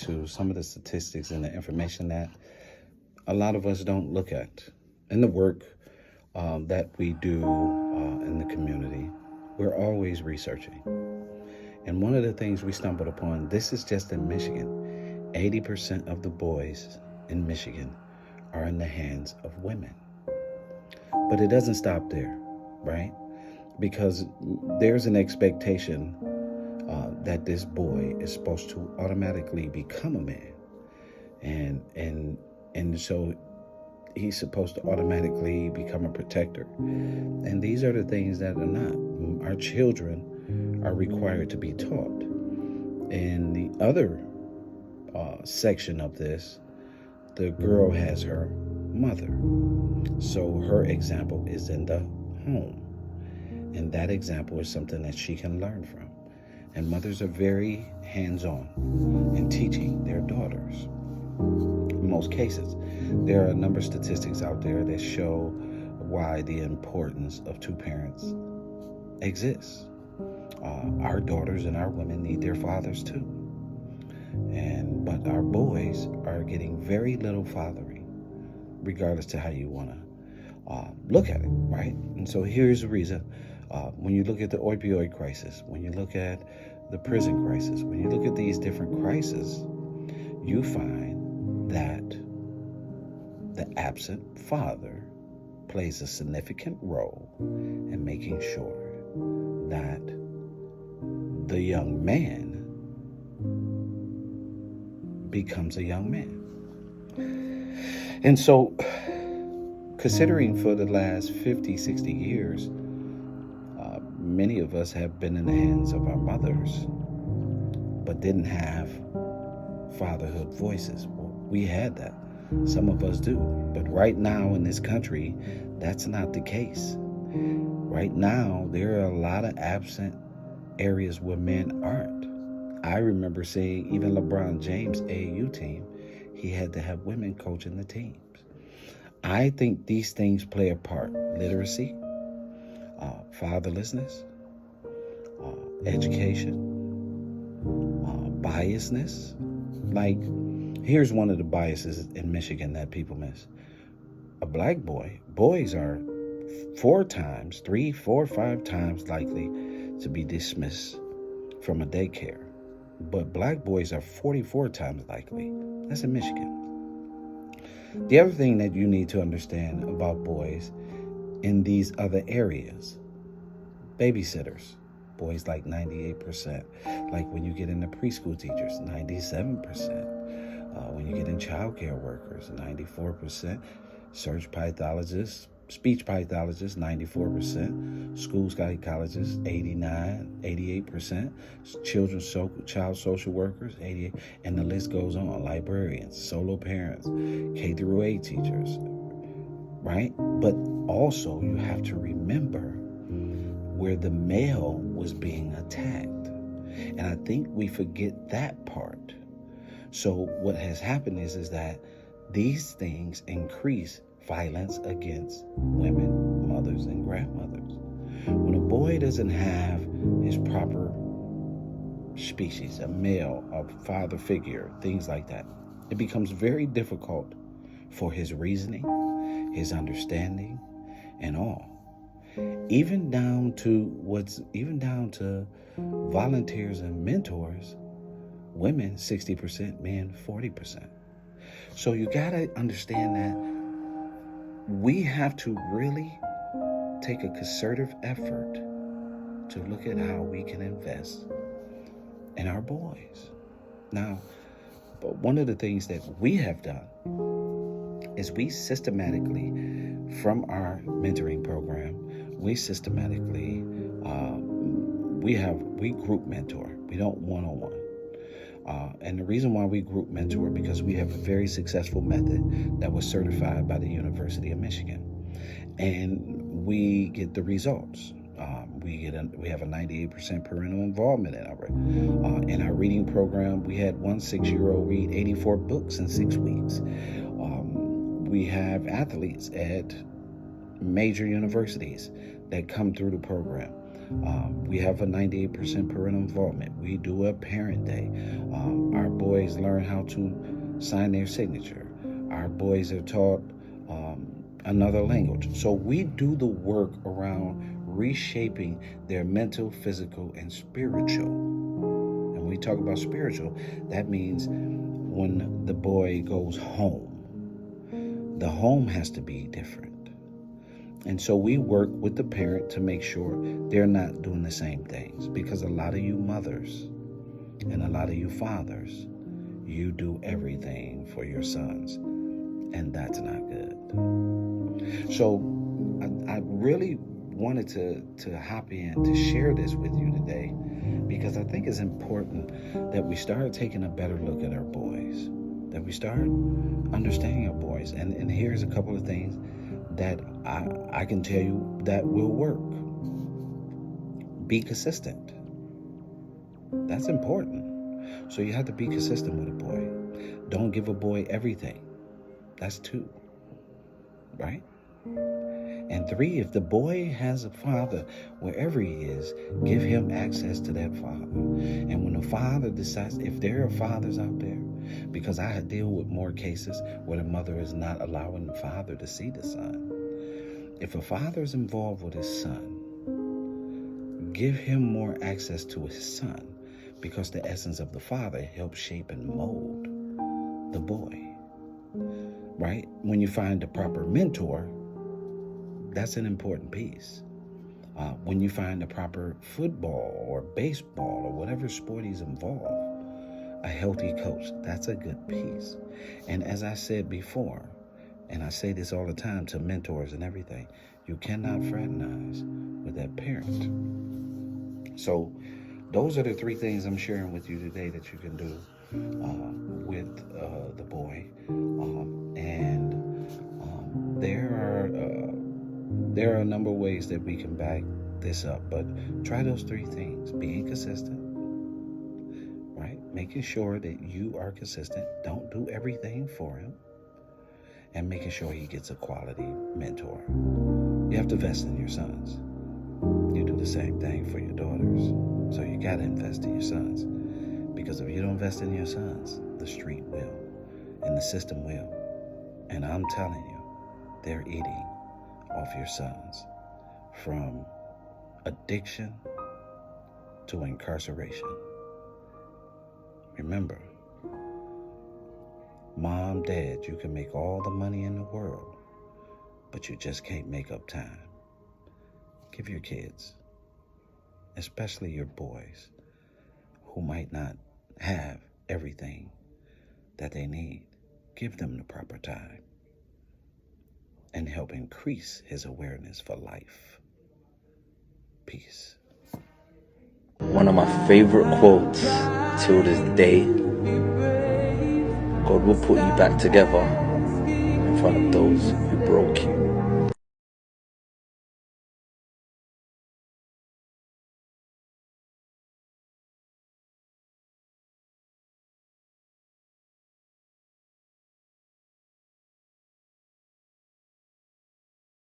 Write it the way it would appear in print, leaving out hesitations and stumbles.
to some of the statistics and the information that a lot of us don't look at in the work that we do in the community. We're always researching. And one of the things we stumbled upon, this is just in Michigan, 80% of the boys in Michigan are in the hands of women. But it doesn't stop there, right? Because there's an expectation that this boy is supposed to automatically become a man. And so he's supposed to automatically become a protector. And these are the things that are not. Our children are required to be taught. In the other section of this, the girl has her mother. So her example is in the home. And that example is something that she can learn from. And mothers are very hands-on in teaching their daughters. In most cases, there are a number of statistics out there that show why the importance of two parents exists. Our daughters and our women need their fathers too. But our boys are getting very little fathering, regardless to how you want to look at it, right? And so here's the reason. When you look at the opioid crisis, when you look at the prison crisis, when you look at these different crises, you find that the absent father plays a significant role in making sure that the young man becomes a young man. And so, considering for the last 50, 60 years, many of us have been in the hands of our mothers, but didn't have fatherhood voices. Well, we had that. Some of us do. But right now in this country, that's not the case. Right now, there are a lot of absent areas where men aren't. I remember seeing even LeBron James' AAU team, he had to have women coaching the teams. I think these things play a part. Literacy, fatherlessness, education, biasness. Like, here's one of the biases in Michigan that people miss. A black boy, boys are 3, 4, 5 times likely to be dismissed from a daycare. But black boys are 44 times likely. That's in Michigan. The other thing that you need to understand about boys in these other areas, babysitters, boys like 98%. Like when you get into preschool teachers, 97%. When you get in childcare workers, 94%. Surge pathologists, speech pathologists, 94%. School psychologists, 88%. Child social workers, 88%. And the list goes on. Librarians, solo parents, K through 8 teachers, right? But also you have to remember where the male was being attacked. And I think we forget that part. So what has happened is that these things increase violence against women, mothers, and grandmothers. When a boy doesn't have his proper species, a male, a father figure, things like that, it becomes very difficult for his reasoning, his understanding, and all. Even down to volunteers and mentors, women 60%, men 40%. So you gotta understand that we have to really take a concerted effort to look at how we can invest in our boys. Now, but one of the things that we have done is we systematically, from our mentoring program, we group mentor. We don't one-on-one. And the reason why we group mentor, because we have a very successful method that was certified by the University of Michigan. And we get the results. We have a 98% parental involvement in our reading program. We had one 6-year-old read 84 books in 6 weeks. We have athletes at major universities that come through the program. We have a 98% parental involvement. We do a parent day. Our boys learn how to sign their signature. Our boys are taught another language. So we do the work around reshaping their mental, physical, and spiritual. And when we talk about spiritual, that means when the boy goes home, the home has to be different. And so we work with the parent to make sure they're not doing the same things. Because a lot of you mothers and a lot of you fathers, you do everything for your sons. And that's not good. So I really wanted to hop in to share this with you today, because I think it's important that we start taking a better look at our boys, that we start understanding our boys. And here's a couple of things that I can tell you that will work. Be consistent. That's important. So you have to be consistent with a boy. Don't give a boy everything. That's 2, right? And 3, if the boy has a father, wherever he is, give him access to that father. And when the father decides, if there are fathers out there, because I deal with more cases where the mother is not allowing the father to see the son. If a father is involved with his son, give him more access to his son, because the essence of the father helps shape and mold the boy. Right? When you find the proper mentor, that's an important piece. When you find the proper football or baseball or whatever sport he's involved, a healthy coach, that's a good piece. And as I said before, and I say this all the time to mentors and everything, you cannot fraternize with that parent. So those are the 3 things I'm sharing with you today that you can do with the boy. There are a number of ways that we can back this up, but try those 3 things. Being consistent, right? Making sure that you are consistent. Don't do everything for him. And making sure he gets a quality mentor. You have to invest in your sons. You do the same thing for your daughters. So you got to invest in your sons. Because if you don't invest in your sons, the street will. And the system will. And I'm telling you, they're eating off your sons, from addiction to incarceration. Remember, Mom, Dad, you can make all the money in the world, but you just can't make up time. Give your kids, especially your boys, who might not have everything that they need, give them the proper time and help increase his awareness for life. Peace. One of my favorite quotes till this day: God will put you back together in front of those who broke you.